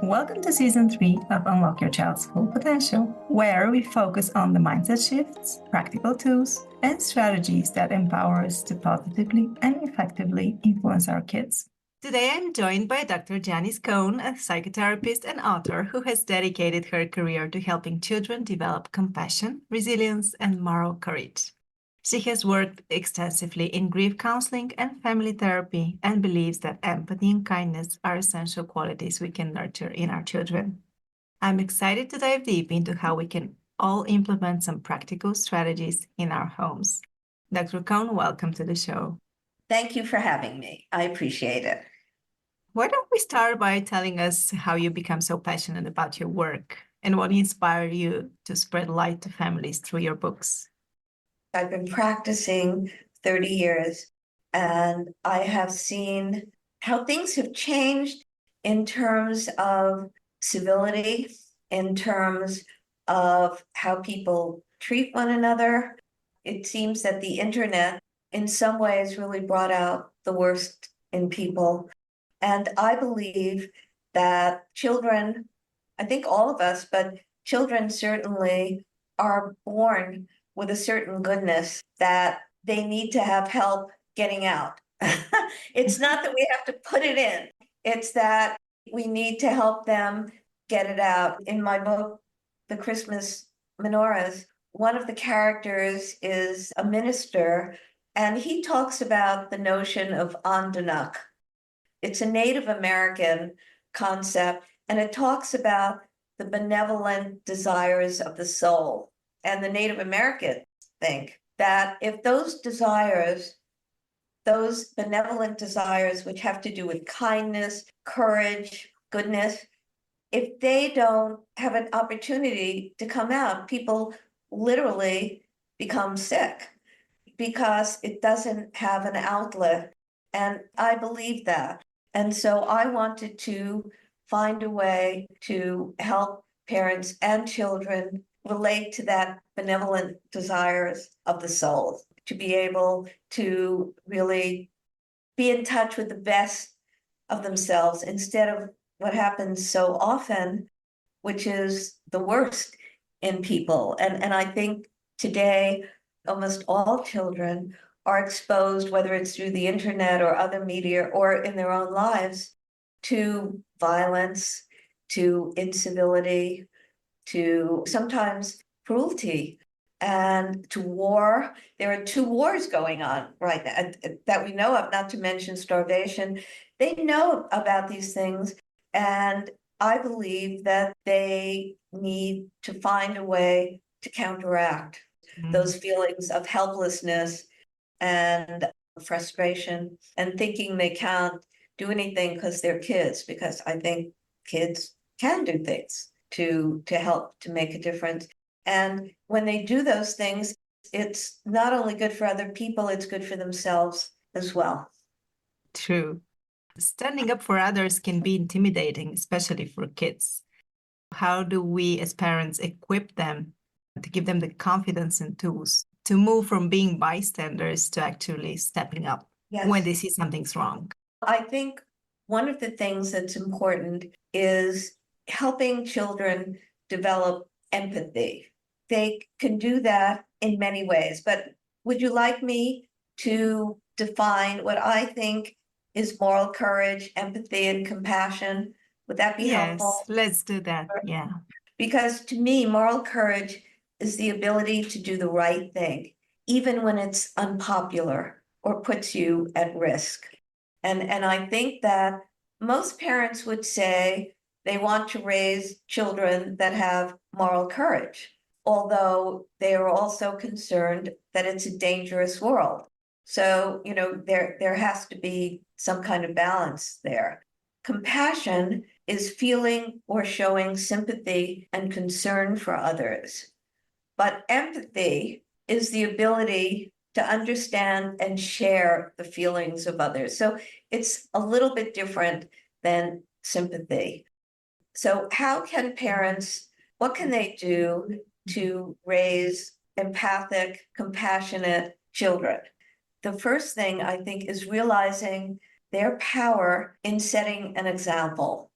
Welcome to Season 3 of Unlock Your Child's Full Potential, where we focus on the mindset shifts, practical tools, and strategies that empower us to positively and effectively influence our kids. Today, I'm joined by Dr. Janice Cohn, a psychotherapist and author who has dedicated her career to helping children develop compassion, resilience, and moral courage. She has worked extensively in grief counseling and family therapy and believes that empathy and kindness are essential qualities we can nurture in our children. I'm excited to dive deep into how we can all implement some practical strategies in our homes. Dr. Cohn, welcome to the show. Thank you for having me. I appreciate it. Why don't we start by telling us how you become so passionate about your work and what inspired you to spread light to families through your books? I've been practicing 30 years, and I have seen how things have changed in terms of civility, in terms of how people treat one another. It seems that the internet, in some ways, really brought out the worst in people. And I believe that children, I think all of us, but children certainly are born with a certain goodness that they need to have help getting out. It's not that we have to put it in, it's that we need to help them get it out. In my book, The Christmas Menorahs, one of the characters is a minister, and he talks about the notion of Andunuk. It's a Native American concept, and it talks about the benevolent desires of the soul. And the Native Americans think that if those desires, those benevolent desires, which have to do with kindness, courage, goodness, if they don't have an opportunity to come out, people literally become sick because it doesn't have an outlet. And I believe that. And so I wanted to find a way to help parents and children relate to that benevolent desires of the soul, to be able to really be in touch with the best of themselves instead of what happens so often, which is the worst in people. And I think today, almost all children are exposed, whether it's through the internet or other media or in their own lives, to violence, to incivility, to sometimes cruelty, and to war. There are 2 wars going on right now that we know of, not to mention starvation. They know about these things, and I believe that they need to find a way to counteract those feelings of helplessness and frustration and thinking they can't do anything because they're kids, because I think kids can do things to help to make a difference. And when they do those things, it's not only good for other people, it's good for themselves as well. True. Standing up for others can be intimidating, especially for kids. How do we as parents equip them to give them the confidence and tools to move from being bystanders to actually stepping up when they see something's wrong? I think one of the things that's important is helping children develop empathy. They can do that in many ways, but would you like me to define what I think is moral courage, empathy, and compassion? Would that be helpful? Yes, let's do that. Yeah. Because to me, moral courage is the ability to do the right thing, even when it's unpopular or puts you at risk. And I think that most parents would say they want to raise children that have moral courage, although they are also concerned that it's a dangerous world. So, there has to be some kind of balance there. Compassion is feeling or showing sympathy and concern for others. But empathy is the ability to understand and share the feelings of others. So it's a little bit different than sympathy. So how can parents, what can they do to raise empathic, compassionate children? The first thing I think is realizing their power in setting an example.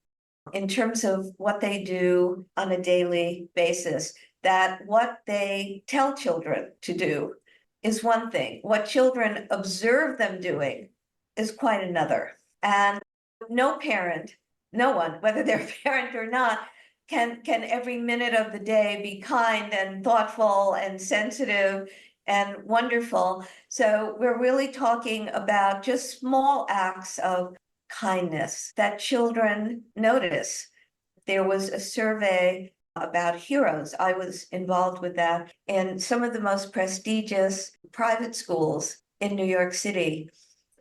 in terms of what they do on a daily basis, that what they tell children to do is one thing. What children observe them doing is quite another. And no parent, no one, whether they're a parent or not, can every minute of the day be kind and thoughtful and sensitive and wonderful. So we're really talking about just small acts of kindness that children notice. There was a survey about heroes. I was involved with that in some of the most prestigious private schools in New York City.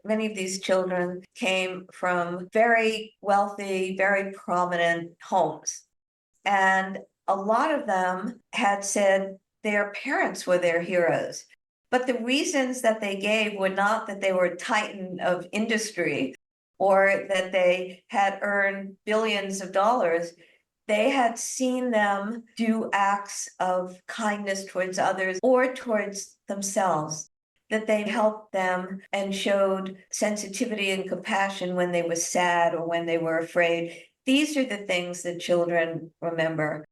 Many of these children came from very wealthy, very prominent homes. And a lot of them had said their parents were their heroes. But the reasons that they gave were not that they were a titan of industry or that they had earned billions of dollars. They had seen them do acts of kindness towards others or towards themselves, that they helped them and showed sensitivity and compassion when they were sad or when they were afraid. These are the things that children remember.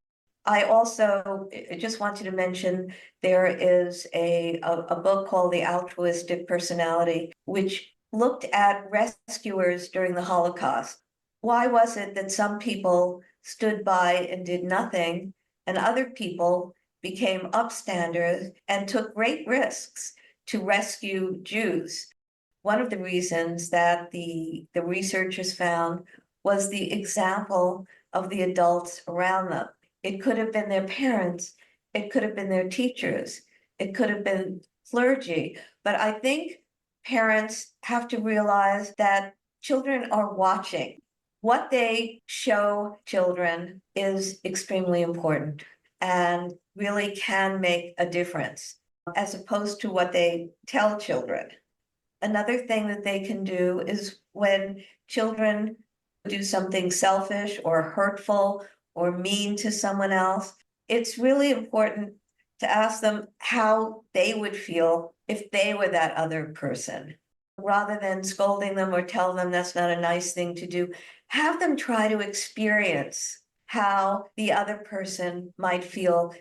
I also just wanted to mention there is a book called The Altruistic Personality, which looked at rescuers during the Holocaust. Why was it that some people stood by and did nothing, and other people became upstanders and took great risks to rescue Jews? One of the reasons that the researchers found was the example of the adults around them. It could have been their parents, it could have been their teachers, it could have been clergy, but I think parents have to realize that children are watching. What they show children is extremely important and really can make a difference, as opposed to what they tell children. Another thing that they can do is when children do something selfish or hurtful or mean to someone else, it's really important to ask them how they would feel if they were that other person. Rather than scolding them or tell them that's not a nice thing to do, have them try to experience how the other person might feel.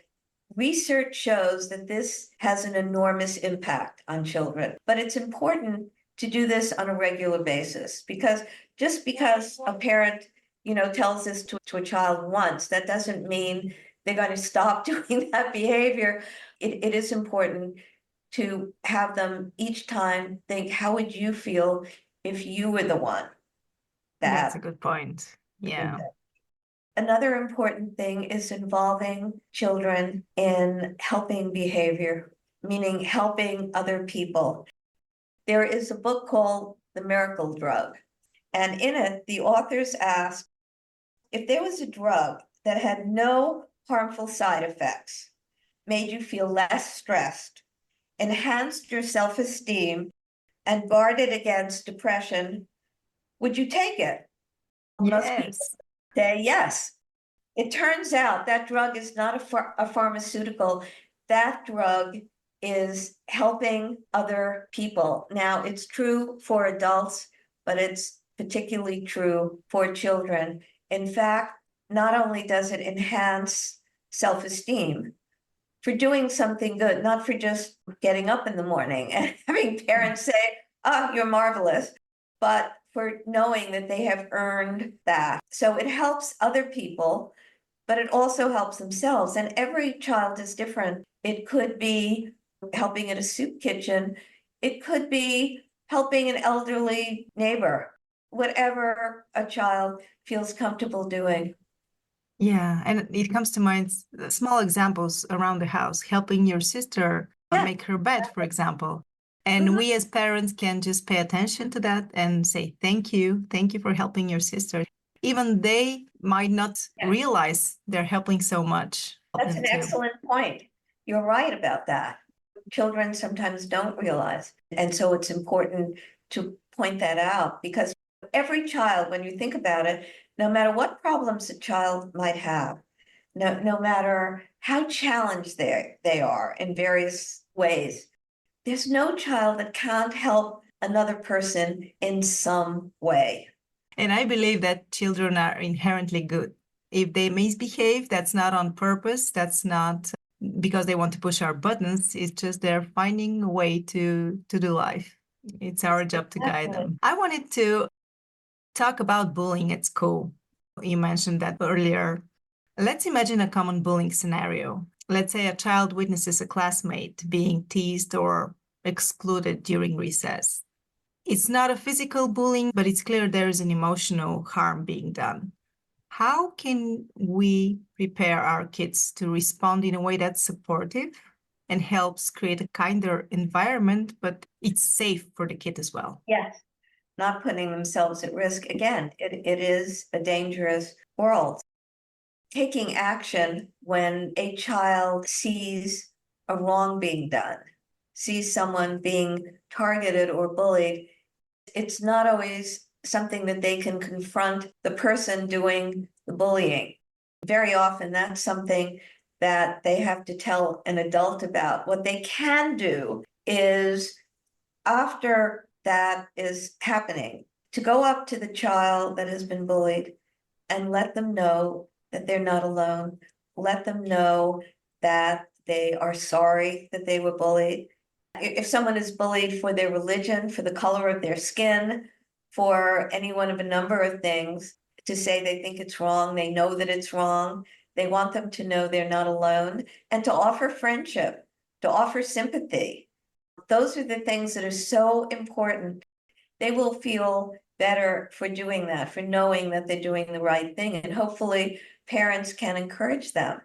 Research shows that this has an enormous impact on children, but it's important to do this on a regular basis, because just because a parent, tells this to a child once, that doesn't mean they're going to stop doing that behavior. It is important to have them each time think, how would you feel if you were the one That's a that good point. Yeah. Another important thing is involving children in helping behavior, meaning helping other people. There is a book called The Miracle Drug, and in it, the authors asked if there was a drug that had no harmful side effects, made you feel less stressed, enhanced your self-esteem, and guarded against depression, would you take it? Most people Yes. say yes. It turns out that drug is not a pharmaceutical. That drug is helping other people. Now, it's true for adults, but it's particularly true for children. In fact, not only does it enhance self-esteem for doing something good, not for just getting up in the morning and having parents say, oh, you're marvelous, but for knowing that they have earned that. So it helps other people, but it also helps themselves. And every child is different. It could be helping in a soup kitchen. It could be helping an elderly neighbor, whatever a child feels comfortable doing. Yeah, and it comes to mind small examples around the house, helping your sister Yeah. make her bed, for example. And we as parents can just pay attention to that and say, thank you for helping your sister. Even they might not realize they're helping so much. That's an excellent point. You're right about that. Children sometimes don't realize. And so it's important to point that out, because every child, when you think about it, no matter what problems a child might have, no matter how challenged they are in various ways, there's no child that can't help another person in some way. And I believe that children are inherently good. If they misbehave, that's not on purpose. That's not because they want to push our buttons. It's just they're finding a way to do life. It's our job to guide them. I wanted to talk about bullying at school. You mentioned that earlier. Let's imagine a common bullying scenario. Let's say a child witnesses a classmate being teased or excluded during recess. It's not a physical bullying, but it's clear there is an emotional harm being done. How can we prepare our kids to respond in a way that's supportive and helps create a kinder environment, but it's safe for the kid as well? Yes, not putting themselves at risk. Again, it is a dangerous world. Taking action when a child sees a wrong being done, sees someone being targeted or bullied, it's not always something that they can confront the person doing the bullying. Very often that's something that they have to tell an adult about. What they can do is, after that is happening, to go up to the child that has been bullied and let them know that they're not alone. Let them know that they are sorry that they were bullied. If someone is bullied for their religion, for the color of their skin, for any one of a number of things, to say they think it's wrong, they know that it's wrong, they want them to know they're not alone, and to offer friendship, to offer sympathy. Those are the things that are so important. They will feel better for doing that, for knowing that they're doing the right thing. And hopefully parents can encourage them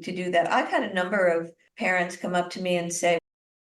to do that. I've had a number of parents come up to me and say,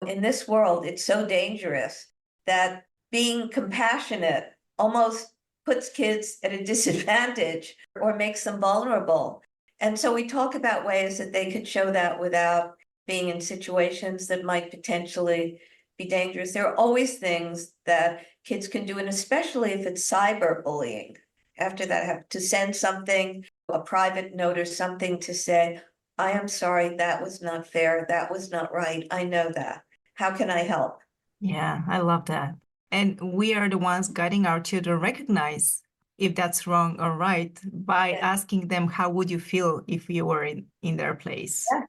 in this world, it's so dangerous that being compassionate almost puts kids at a disadvantage or makes them vulnerable. And so we talk about ways that they could show that without being in situations that might potentially be dangerous. There are always things that kids can do, and especially if it's cyberbullying. After that, have to send something, a private note or something to say, I am sorry, that was not fair, that was not right, I know that. How can I help? Yeah, I love that. And we are the ones guiding our children recognize if that's wrong or right by Yeah. asking them, how would you feel if you were in their place? Yeah.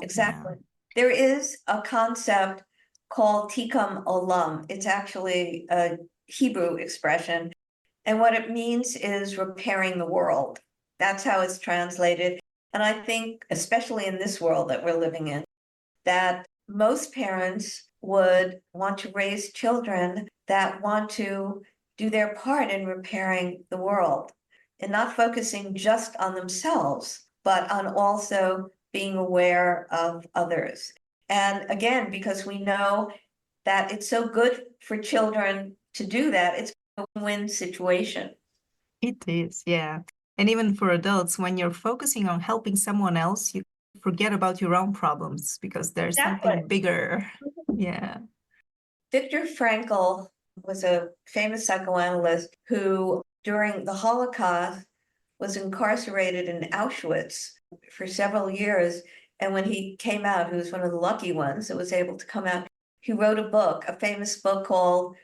Exactly. There is a concept called tikkun olam. It's actually a Hebrew expression. And what it means is repairing the world. That's how it's translated. And I think, especially in this world that we're living in, that most parents would want to raise children that want to do their part in repairing the world and not focusing just on themselves, but on also being aware of others. And again, because we know that it's so good for children to do that, it's a win-win situation. It is, yeah. And even for adults, when you're focusing on helping someone else, you forget about your own problems because there's Exactly. something bigger. Yeah. Viktor Frankl was a famous psychoanalyst who, during the Holocaust, was incarcerated in Auschwitz for several years. And when he came out, he was one of the lucky ones that was able to come out. He wrote a book, a famous book called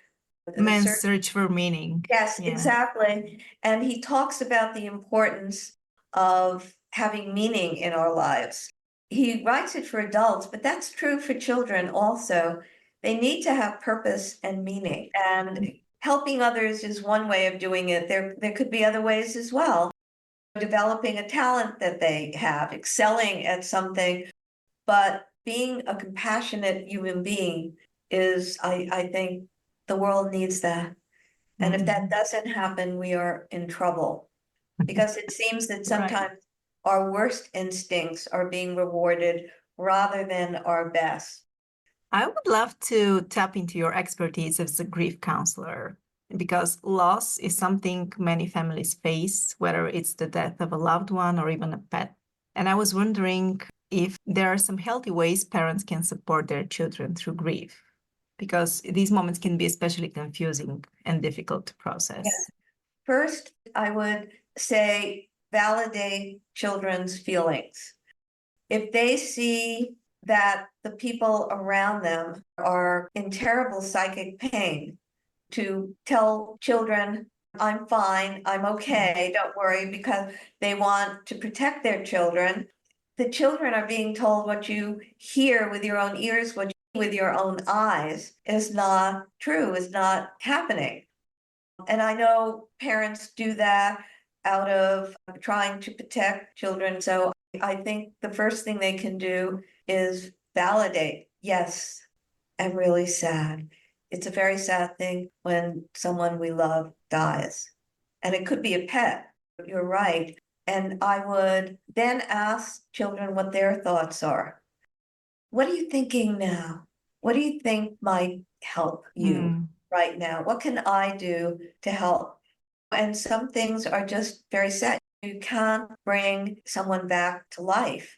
Man's Search for Meaning. Yes, Yeah. exactly. And he talks about the importance of having meaning in our lives. He writes it for adults, but that's true for children also. They need to have purpose and meaning. And helping others is one way of doing it. There could be other ways as well. Developing a talent that they have, excelling at something, but being a compassionate human being is, I think the world needs that. And if that doesn't happen, we are in trouble. Because it seems that sometimes our worst instincts are being rewarded rather than our best. I would love to tap into your expertise as a grief counselor because loss is something many families face, whether it's the death of a loved one or even a pet. And I was wondering if there are some healthy ways parents can support their children through grief, because these moments can be especially confusing and difficult to process. Yes. First, I would say validate children's feelings. If they see that the people around them are in terrible psychic pain, to tell children I'm fine, I'm okay, don't worry, because they want to protect their children. The children are being told what you hear with your own ears, what you see with your own eyes is not true, is not happening. And I know parents do that out of trying to protect children. So I think the first thing they can do is validate, yes, I'm really sad. It's a very sad thing when someone we love dies. And it could be a pet, you're right. And I would then ask children what their thoughts are. What are you thinking now? What do you think might help you right now? What can I do to help? And some things are just very sad. You can't bring someone back to life.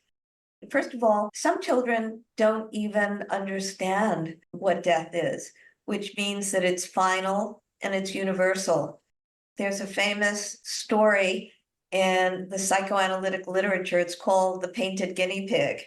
First of all, some children don't even understand what death is, which means that it's final and it's universal. There's a famous story in the psychoanalytic literature. It's called The Painted Guinea Pig.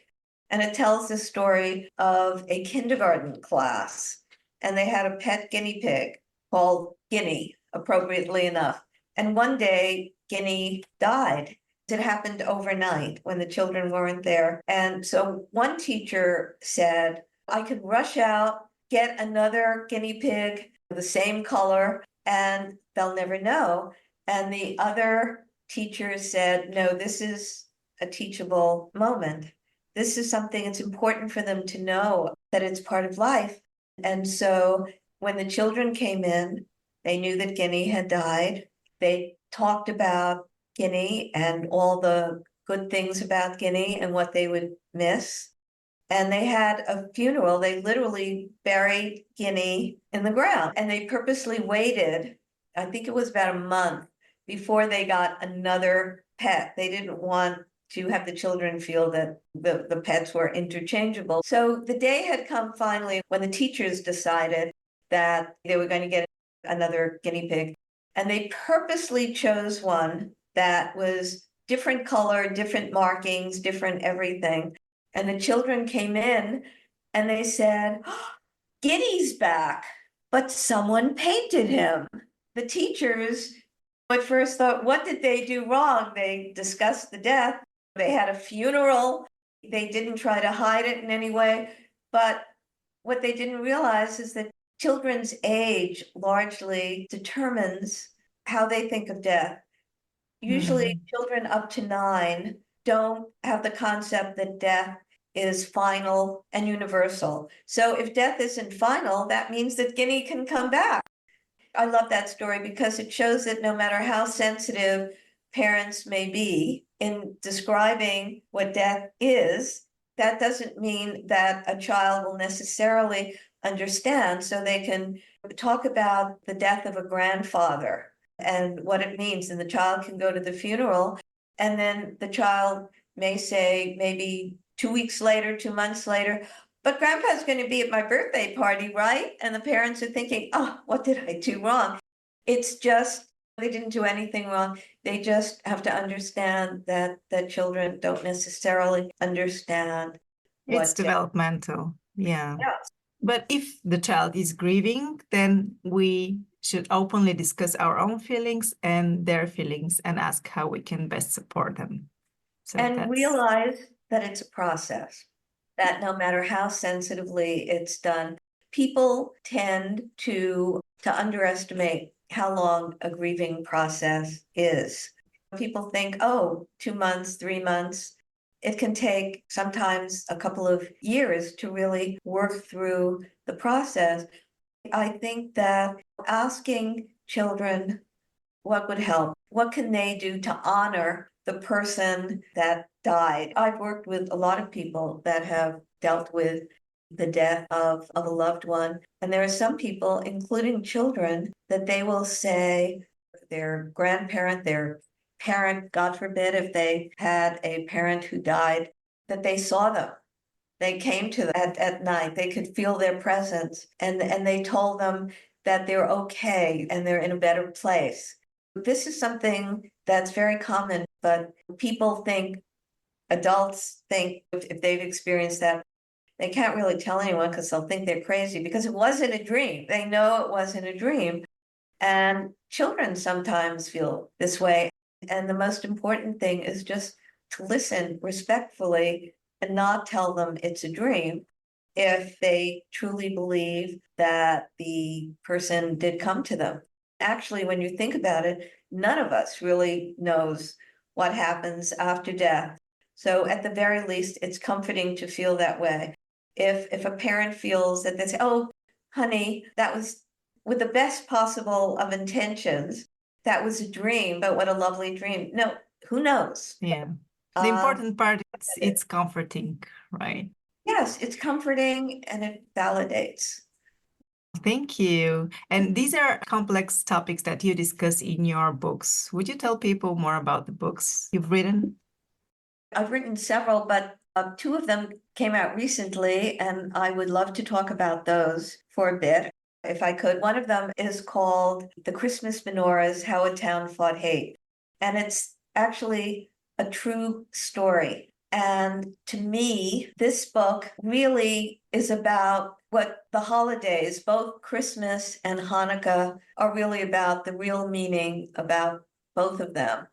And it tells the story of a kindergarten class. And they had a pet guinea pig called Guinea, appropriately enough. And one day, Guinea died. It happened overnight when the children weren't there. And so one teacher said, I could rush out, get another guinea pig, the same color, and they'll never know. And the other teacher said, no, this is a teachable moment. This is something it's important for them to know that it's part of life. And so when the children came in, they knew that Guinea had died. They talked about Guinea and all the good things about Guinea and what they would miss. And they had a funeral. They literally buried Guinea in the ground. And they purposely waited, I think it was about a month, before they got another pet. They didn't want to have the children feel that the pets were interchangeable. So the day had come finally when the teachers decided that they were going to get another guinea pig. And they purposely chose one that was different color, different markings, different everything. And the children came in and they said, oh, Guinea's back, but someone painted him. The teachers at first thought, what did they do wrong? They discussed the death. They had a funeral. They didn't try to hide it in any way. But what they didn't realize is that children's age largely determines how they think of death. Usually children up to 9 don't have the concept that death is final and universal. So if death isn't final, that means that Guinea can come back. I love that story because it shows that no matter how sensitive parents may be in describing what death is, that doesn't mean that a child will necessarily understand. So they can talk about the death of a grandfather and what it means. And the child can go to the funeral, and then the child may say maybe 2 weeks later, 2 months later, but grandpa's going to be at my birthday party, right? And the parents are thinking, oh, what did I do wrong? It's just, they didn't do anything wrong. They just have to understand that children don't necessarily understand It's what developmental. Yeah. yeah. But if the child is grieving, then we should openly discuss our own feelings and their feelings and ask how we can best support them. So And realize that it's a process, that no matter how sensitively it's done, people tend to underestimate how long a grieving process is. People think, oh, 2 months, 3 months. It can take sometimes a couple of years to really work through the process. I think that asking children what would help, what can they do to honor the person that died? I've worked with a lot of people that have dealt with the death of a loved one. And there are some people, including children, that they will say their grandparent, their parent, God forbid, if they had a parent who died, that they saw them. They came to them at night. They could feel their presence, and they told them that they're okay and they're in a better place. This is something that's very common, but people think, adults think if they've experienced that, they can't really tell anyone because they'll think they're crazy because it wasn't a dream. They know it wasn't a dream. And children sometimes feel this way. And the most important thing is just to listen respectfully and not tell them it's a dream if they truly believe that the person did come to them. Actually, when you think about it, none of us really knows what happens after death. So at the very least, it's comforting to feel that way. If a parent feels that they say, oh, honey, that was with the best possible of intentions, that was a dream, but what a lovely dream. No, who knows? Yeah. The important part is it's comforting, right? Yes, it's comforting and it validates. Thank you. And these are complex topics that you discuss in your books. Would you tell people more about the books you've written? I've written several, but two of them came out recently, and I would love to talk about those for a bit, if I could. One of them is called The Christmas Menorahs, How a Town Fought Hate. And it's actually a true story. And to me, this book really is about what the holidays, both Christmas and Hanukkah, are really about, the real meaning about both of them.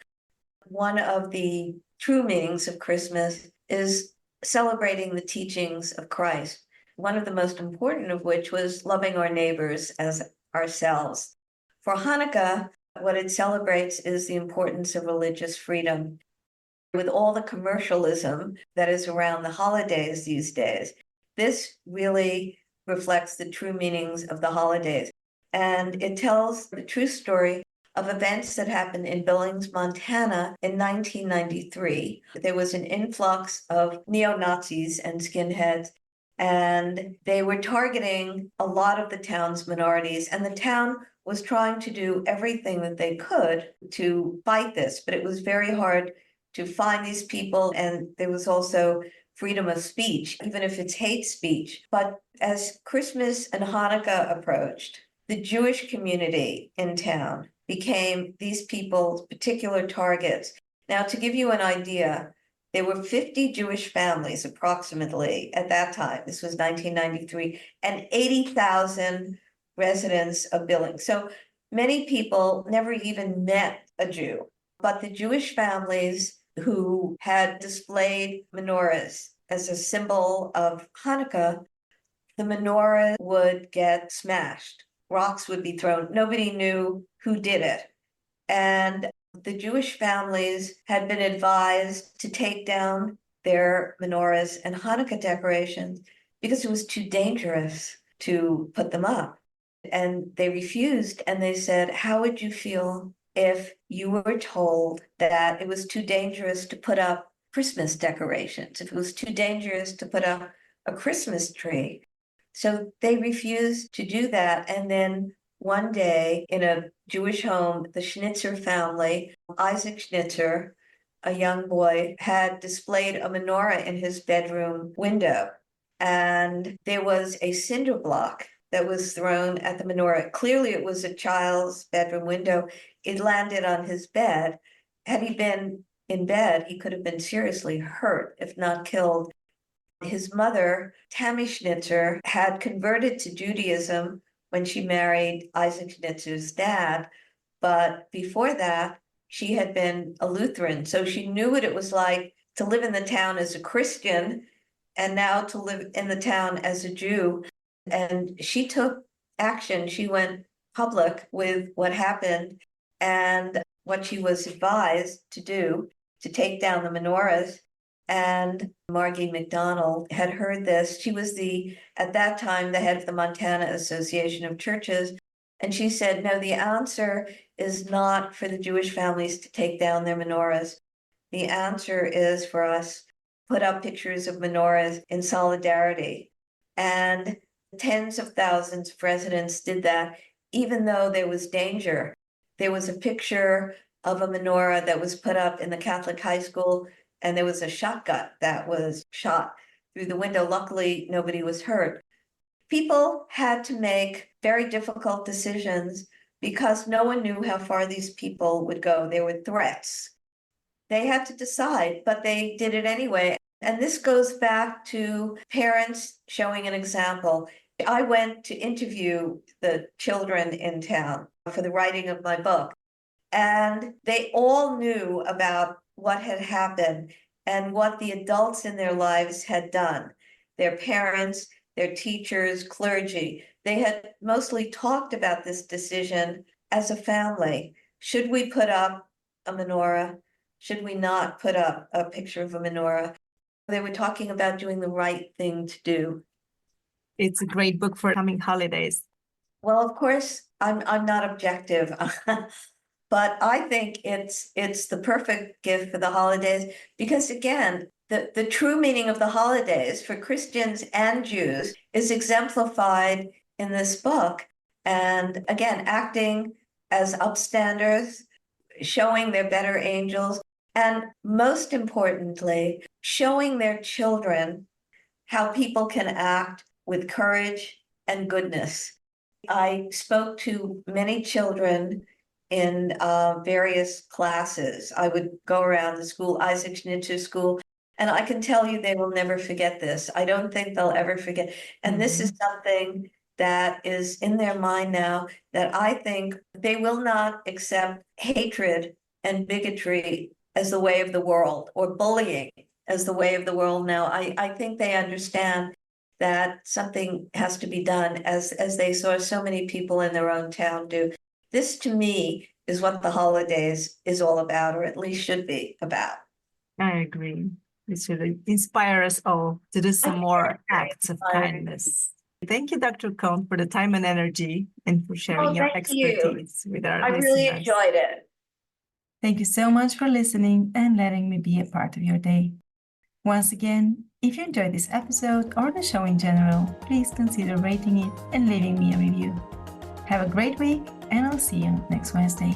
One of the true meanings of Christmas is celebrating the teachings of Christ, one of the most important of which was loving our neighbors as ourselves. For Hanukkah, what it celebrates is the importance of religious freedom. With all the commercialism that is around the holidays these days, this really reflects the true meanings of the holidays. And it tells the true story of events that happened in Billings, Montana in 1993. There was an influx of neo-Nazis and skinheads, and they were targeting a lot of the town's minorities, and the town was trying to do everything that they could to fight this, but it was very hard to find these people. And there was also freedom of speech, even if it's hate speech. But as Christmas and Hanukkah approached, the Jewish community in town became these people's particular targets. Now, to give you an idea, there were 50 Jewish families approximately at that time. This was 1993, and 80,000 residents of Billings. So many people never even met a Jew, but the Jewish families who had displayed menorahs as a symbol of Hanukkah, the menorah would get smashed. Rocks would be thrown. Nobody knew who did it. And the Jewish families had been advised to take down their menorahs and Hanukkah decorations because it was too dangerous to put them up. And they refused, and they said, how would you feel if you were told that it was too dangerous to put up Christmas decorations, if it was too dangerous to put up a Christmas tree? So they refused to do that. And then one day in a Jewish home, the Schnitzer family, Isaac Schnitzer, a young boy, had displayed a menorah in his bedroom window. And there was a cinder block that was thrown at the menorah. Clearly, it was a child's bedroom window. It landed on his bed. Had he been in bed, he could have been seriously hurt, if not killed. His mother, Tammy Schnitzer, had converted to Judaism when she married Isaac Schnitzer's dad. But before that, she had been a Lutheran. So she knew what it was like to live in the town as a Christian and now to live in the town as a Jew. And she took action. She went public with what happened and what she was advised to do to take down the menorahs. And Margie McDonald had heard this. She was at that time, the head of the Montana Association of Churches. And she said, no, the answer is not for the Jewish families to take down their menorahs. The answer is for us put up pictures of menorahs in solidarity. And tens of thousands of residents did that, even though there was danger. There was a picture of a menorah that was put up in the Catholic high school, and there was a shotgun that was shot through the window. Luckily, nobody was hurt. People had to make very difficult decisions because no one knew how far these people would go. There were threats. They had to decide, but they did it anyway. And this goes back to parents showing an example. I went to interview the children in town, for the writing of my book. And they all knew about what had happened and what the adults in their lives had done. Their parents, their teachers, clergy. They had mostly talked about this decision as a family. Should we put up a menorah? Should we not put up a picture of a menorah? They were talking about doing the right thing to do. It's a great book for coming holidays. Well, of course, I'm not objective, but I think it's the perfect gift for the holidays because again, the true meaning of the holidays for Christians and Jews is exemplified in this book. And again, acting as upstanders, showing their better angels, and most importantly, showing their children how people can act with courage and goodness. I spoke to many children in various classes. I would go around the school, Isaac Schnitzer School, and I can tell you they will never forget this. I don't think they'll ever forget. And this is something that is in their mind now that I think they will not accept hatred and bigotry as the way of the world or bullying as the way of the world now. I think they understand that something has to be done as they saw so many people in their own town do. This to me is what the holidays is all about, or at least should be about. I agree. It should inspire us all to do some more acts of kindness. Thank you, Dr. Cohn, for the time and energy and for sharing your expertise with our listeners. I really enjoyed it. Thank you so much for listening and letting me be a part of your day. Once again, if you enjoyed this episode or the show in general, please consider rating it and leaving me a review. Have a great week, and I'll see you next Wednesday.